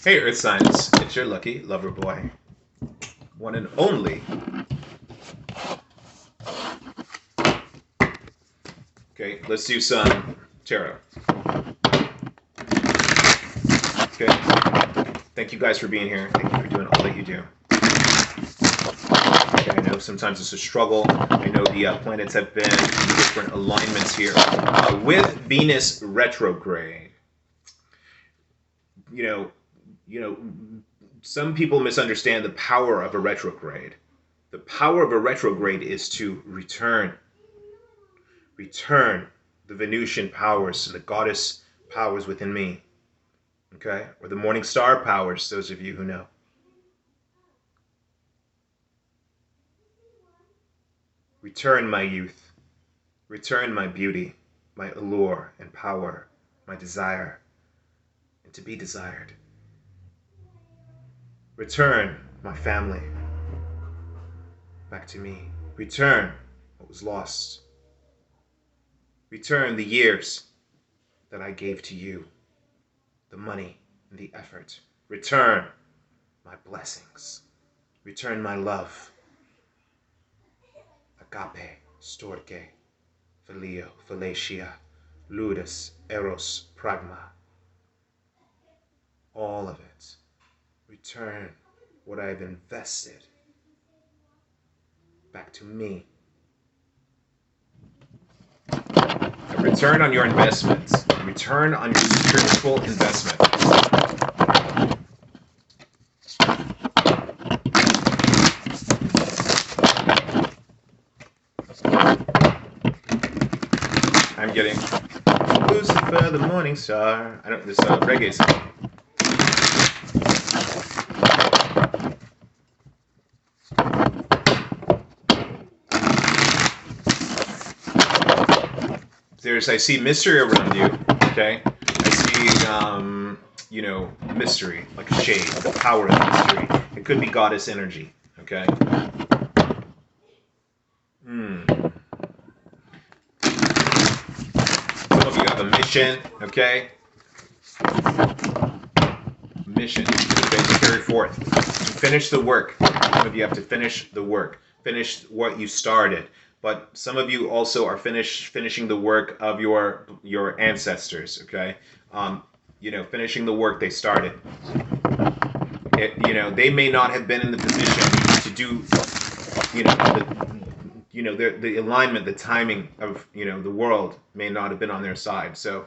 Hey, Earth Signs, it's your lucky lover boy, one and only. Okay, let's do some tarot. Okay, thank you guys for being here. Thank you for doing all that you do. Okay, I know sometimes it's a struggle. I know the planets have been in different alignments here. With Venus retrograde, you know, you know, some people misunderstand the power of a retrograde. The power of a retrograde is to return the Venusian powers, the goddess powers within me, okay? Or the morning star powers, those of you who know. Return my youth, return my beauty, my allure and power, my desire, and to be desired. Return my family back to me. Return what was lost. Return the years that I gave to you, the money and the effort. Return my blessings. Return my love. Agape, storge, phileo, philatia, ludus, eros, pragma. All of it. Return what I've invested back to me. A return on your investments. A return on your spiritual investment. I'm getting Lucifer, the morning star. I don't. This reggae song. I see mystery around you. Okay, I see mystery, like a shade, the power of mystery. It could be goddess energy. Okay. Some of you have a mission. Okay. Mission to carry forth, to finish the work. Some of you have to finish the work, finish what you started. But some of you also are finishing the work of your ancestors. Okay, finishing the work they started. They may not have been in the position to do, the alignment, the timing of the world may not have been on their side. So,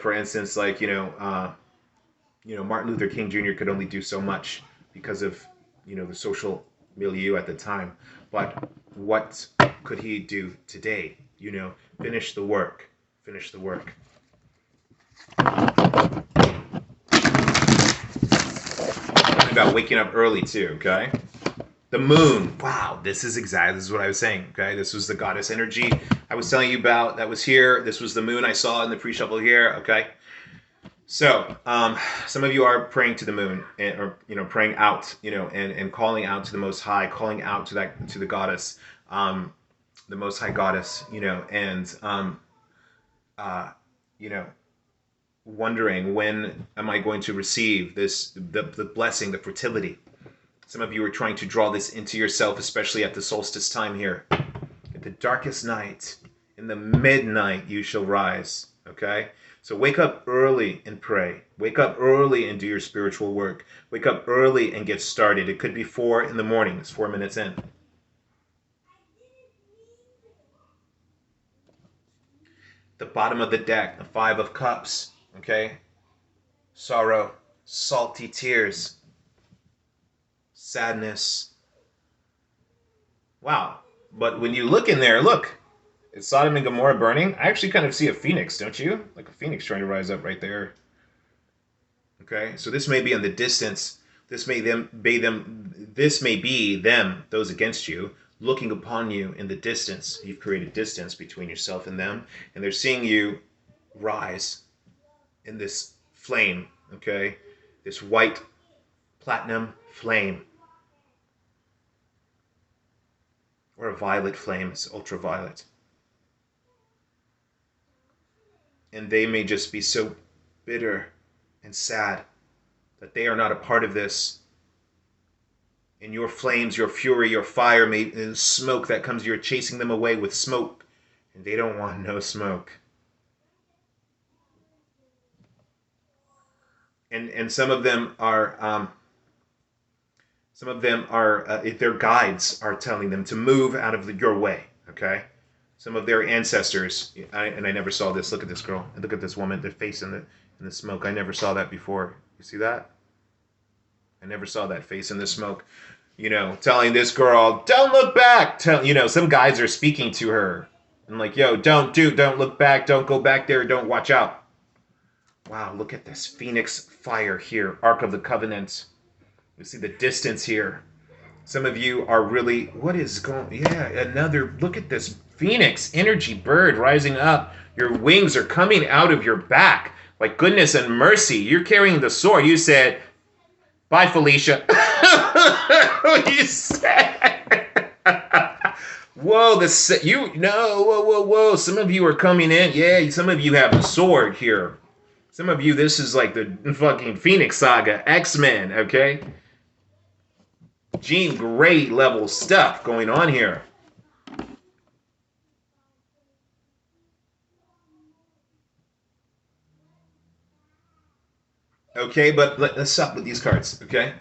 for instance, like Martin Luther King Jr. could only do so much because of the social milieu at the time. But what could he do today? Finish the work. Finish the work. About waking up early too, okay? The moon. Wow, this is what I was saying, okay? This was the goddess energy I was telling you about that was here. This was the moon I saw in the pre-shuffle here, okay? So, some of you are praying to the moon, or praying out, and calling out to the Most High, calling out to the goddess, the Most High goddess, and wondering, when am I going to receive the blessing, the fertility. Some of you are trying to draw this into yourself, especially at the solstice time here. At the darkest night, in the midnight, you shall rise. Okay? So wake up early and pray. Wake up early and do your spiritual work. Wake up early and get started. It could be 4 in the morning. It's 4 minutes in. The bottom of the deck, the 5 of Cups. Okay? Sorrow, salty tears, sadness. Wow. But when you look in there, look. Is Sodom and Gomorrah burning? I actually kind of see a phoenix, don't you? Like a phoenix trying to rise up right there. Okay, so this may be in the distance. This may be them, those against you, looking upon you in the distance. You've created distance between yourself and them, and they're seeing you rise in this flame. Okay, this white platinum flame, or a violet flame. It's ultraviolet. And they may just be so bitter and sad that they are not a part of this. And your flames, your fury, your fire, and smoke that comes, you're chasing them away with smoke. And they don't want no smoke. And some of them are their guides are telling them to move out of your way. Okay, some of their ancestors. And I never saw this. Look at this girl. And look at this woman. Their face in the smoke. I never saw that before. You see that? I never saw that face in the smoke. You know, telling this girl, don't look back. Some guys are speaking to her and like, yo, don't look back. Don't go back there. Don't watch out. Wow, look at this phoenix fire here. Ark of the Covenant. You see the distance here. Some of you are really, what is going, yeah, another, look at this phoenix energy bird rising up. Your wings are coming out of your back. Like goodness and mercy. You're carrying the sword. You said, bye, Felicia. You said. Whoa, whoa. Some of you are coming in. Yeah, some of you have the sword here. Some of you, this is like the fucking Phoenix Saga, X-Men, okay? Jean Grey level stuff going on here. Okay, but let's stop with these cards, okay?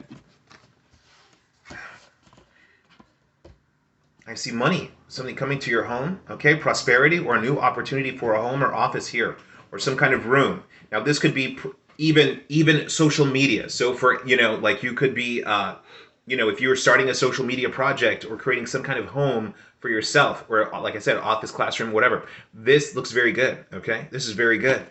I see money, something coming to your home, okay? Prosperity or a new opportunity for a home or office here, or some kind of room. Now, this could be even social media. So for, like you could be, if you were starting a social media project or creating some kind of home for yourself, or like I said, office, classroom, whatever. This looks very good, okay? This is very good.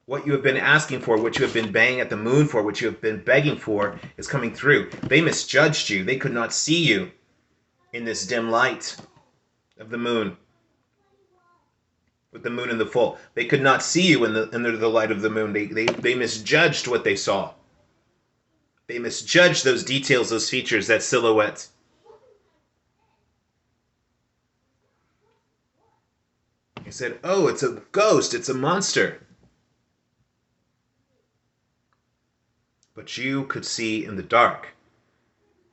What you have been asking for, what you have been banging at the moon for, what you have been begging for is coming through. They misjudged you. They could not see you in this dim light of the moon. With the moon in the full. They could not see you under the light of the moon. They misjudged what they saw. They misjudged those details, those features, that silhouette. They said, oh, it's a ghost, it's a monster. But you could see in the dark.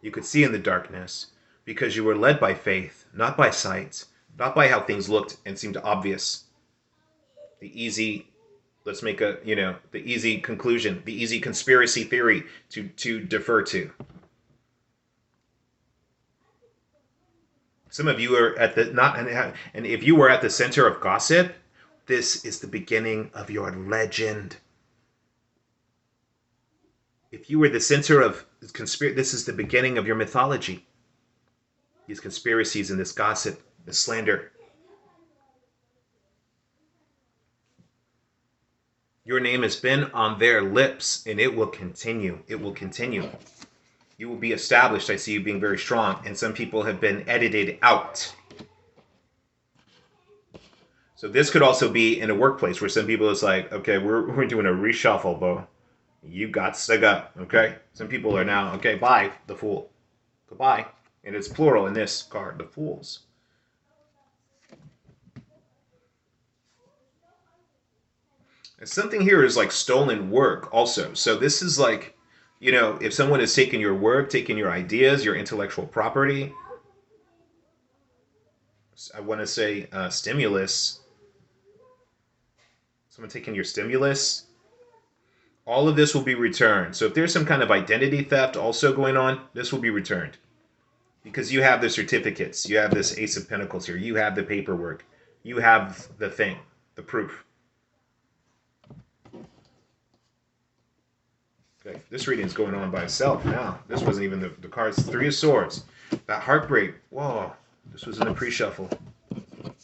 You could see in the darkness because you were led by faith, not by sight, not by how things looked and seemed obvious. The easy, let's make the easy conclusion, the easy conspiracy theory to defer to. Some of you are at and if you were at the center of gossip, this is the beginning of your legend. If you were the center of this is the beginning of your mythology. These conspiracies and this gossip, this slander. Your name has been on their lips, and it will continue. It will continue. You will be established. I see you being very strong, and some people have been edited out. So this could also be in a workplace where some people is like, okay, we're doing a reshuffle, bro. You got to go, okay? Some people are now, okay, bye, the fool. Goodbye. And it's plural in this card, the fools. And something here is like stolen work also. So this is like, if someone has taken your work, taken your ideas, your intellectual property, I want to say stimulus. Someone taking your stimulus. All of this will be returned. So if there's some kind of identity theft also going on, this will be returned. Because you have the certificates. You have this Ace of Pentacles here. You have the paperwork. You have the thing, the proof. Okay, this reading is going on by itself now. This wasn't even the cards. Three of Swords. That heartbreak. Whoa. This was in the pre-shuffle.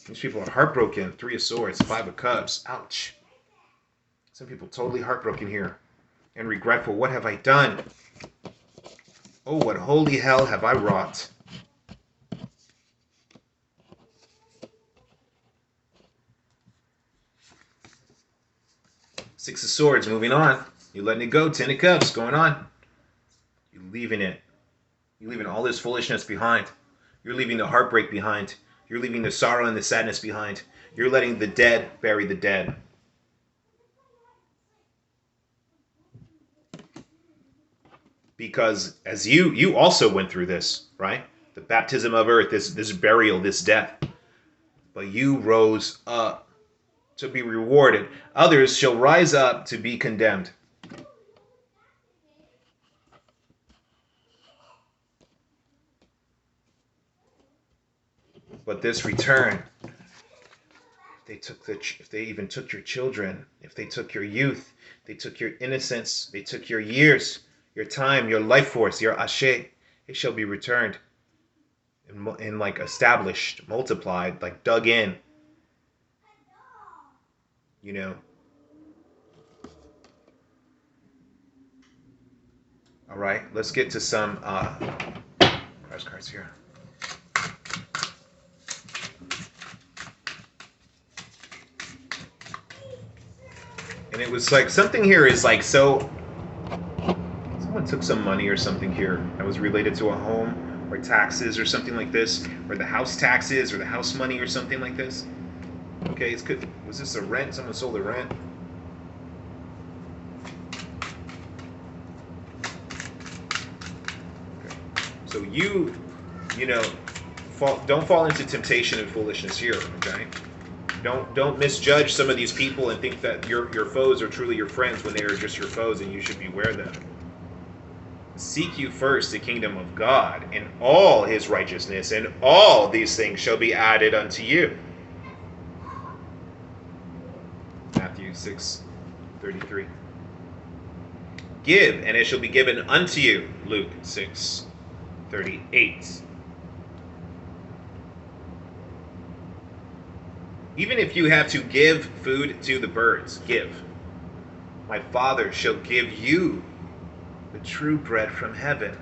These people are heartbroken. Three of Swords. Five of Cups. Ouch. Some people totally heartbroken here. And regretful. What have I done? Oh, what holy hell have I wrought? Six of Swords. Moving on. You're letting it go. Ten of Cups. Going on. You're leaving it. You're leaving all this foolishness behind. You're leaving the heartbreak behind. You're leaving the sorrow and the sadness behind. You're letting the dead bury the dead. because as you also went through this, right? The baptism of earth, this burial, this death. But you rose up to be rewarded. Others shall rise up to be condemned. But this return, if they even took your children, if they took your youth, they took your innocence, they took your years, your time, your life force, your ashe, it shall be returned and like established, multiplied, like dug in, you know. All right, let's get to some cards here. And it was like something here is like, so someone took some money or something here that was related to a home or taxes or something like this, or the house taxes or the house money or something like this. Okay, it's good. Was this a rent? Someone sold a rent. Okay. So you know, don't fall into temptation and foolishness here. Okay. Don't misjudge some of these people and think that your foes are truly your friends when they are just your foes, and you should beware them. Seek you first the kingdom of God and all his righteousness, and all these things shall be added unto you. Matthew 6:33. Give, and it shall be given unto you. Luke 6:38. Even if you have to give food to the birds, give. My Father shall give you the true bread from heaven.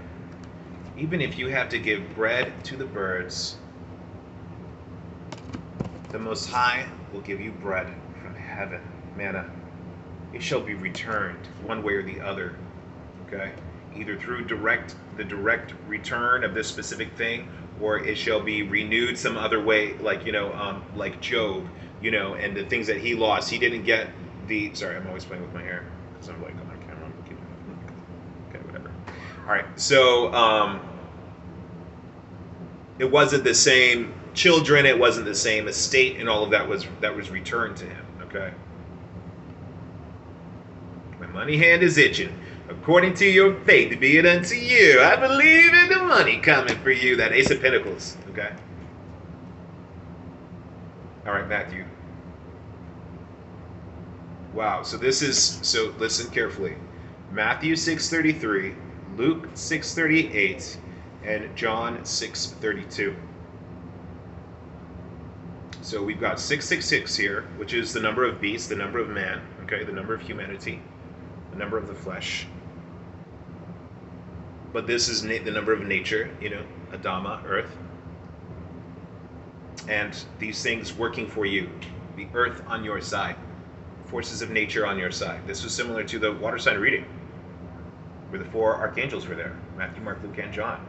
Even if you have to give bread to the birds, the Most High will give you bread from heaven, manna. It shall be returned one way or the other, okay? Either through the direct return of this specific thing, or it shall be renewed some other way, like, like Job, and the things that he lost. He didn't get sorry, I'm always playing with my hair because I'm like on my camera. Okay, whatever. All right, so it wasn't the same children, it wasn't the same estate, and all of that was returned to him, okay? My money hand is itching. According to your faith, be it unto you. I believe in the money coming for you. That Ace of Pentacles. Okay. All right, Matthew. Wow. So listen carefully. Matthew 6:33, Luke 6:38, and John 6:32. So we've got 666 here, which is the number of beast, the number of man. Okay, the number of humanity, the number of the flesh. But this is the number of nature, Adama, earth. And these things working for you. The earth on your side. Forces of nature on your side. This was similar to the water sign reading, where the 4 archangels were there. Matthew, Mark, Luke, and John.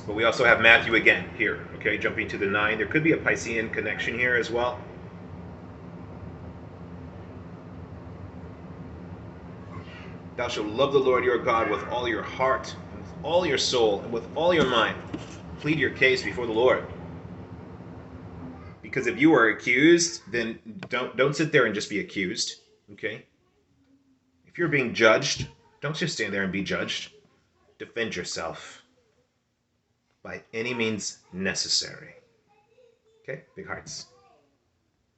But we also have Matthew again here. Okay, jumping to the 9. There could be a Piscean connection here as well. Thou shalt love the Lord your God with all your heart, and with all your soul, and with all your mind. Plead your case before the Lord. Because if you are accused, then don't sit there and just be accused. Okay? If you're being judged, don't just stand there and be judged. Defend yourself by any means necessary. Okay? Big hearts.